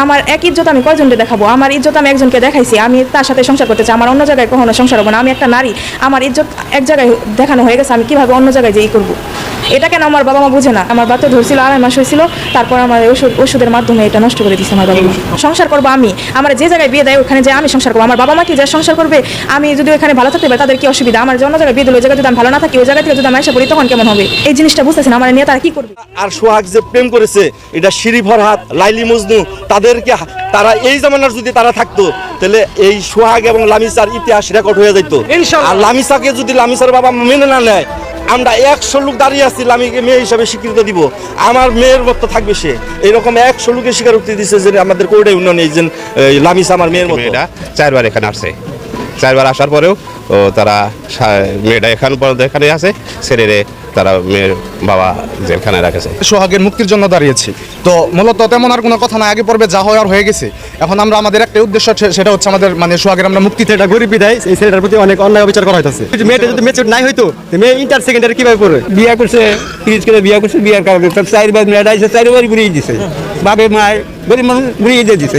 আমার এক ইজ্জত আমি কয়জনকে দেখাবো? আমার ইজ্জত আমি একজনকে দেখাইছি, আমি তার সাথে সংসার করতে চাই। আমার অন্য জায়গায় কখনো সংসার হবো না। আমি একটা নারী, আমার ইজ্জত এক জায়গায় দেখানো হয়ে গেছে, আমি কিভাবে অন্য জায়গায় যেই করবো? এটা কেন আমার বাবা মা বুঝে না? আমার বাচ্চা ধরছিল, 2.5 মাস হয়েছিল, তারপর আমার ওষুধের মাধ্যমে এটা নষ্ট করে দিচ্ছে আমার বাবা মা। সংসার করবো আমি, আমার যে জায়গায় বিয়ে দেয় ওখানে যে আমি সংসার করবো। আমার বাবা মা কি যে সংসার করবে? আমি যদি ওখানে ভালো থাকতে পারি তাদের কি অসুবিধা? আমার যে অন্য জায়গায় বিয়ে দিল, ওই জায়গায় যদি আমি ভালো না থাকি, ওই জায়গা থেকে যদি আমি এসে পড়ি তখন কেমন হবে? এই জিনিসটা বুঝতেছি না, আমার নিয়ে তারা কি করবে? আর সোহাগ যে প্রেম করেছে, এটা শিরি ফরহাদ, লাইলি মজনু, তাদেরকে তারা এই জামানার যদি তারা থাকতো, তাহলে এই সোহাগ এবং লামিসার ইতিহাস রেকর্ড হয়ে যেত। আর লামিসাকে যদি লামিসার বাবা মেনে না নেয়, আমরা 100 লোক দাঁড়িয়ে আছি লামিকে মেয়ে হিসাবে স্বীকৃতি দিব। আমার মেয়ের মতো থাকবে সে, এরকম 100 লোকের স্বীকারোক্তি দিচ্ছে যে আমাদের কোর্টে ইউনিয়নে এই যে লামিসা আমার মেয়ের মতো। মেয়েটা 4বার এখানে আসছে, 4বার আসার পরেও তারা মেয়েটা এখানে আছে, ছেড়ে তারা মেয়ের বাবা জেলখানায় রাখেছে। সোহাগের মুক্তির জন্য দাঁড়িয়েছি। তো মূলত তেমন আর কোনো কথা না, আগে পর্বে যা হওয়ার হয়ে গেছে। এখন আমরা আমাদের একটা উদ্দেশ্য, সেটা হচ্ছে আমাদের মানে সোহাগের আমরা মুক্তি। এটা গরিব বিদায় এই ছেলেটার প্রতি অনেক অন্যায় অবিচার করা হইতাছে। মেয়েটা যদি ম্যাচিউর নাই হইতো, মেয়ে ইন্টার সেকেন্ডারি কিভাবে পড়বে? বিয়া করছে, ফ্রিজ করে বিয়া করছে, বিয়ার কারণে 4বার মেয়েটা এসে 4বারই ঘুরিয়ে দিছে। বাপে মায় গরিব মানুষ ঘুরিয়ে দিছে।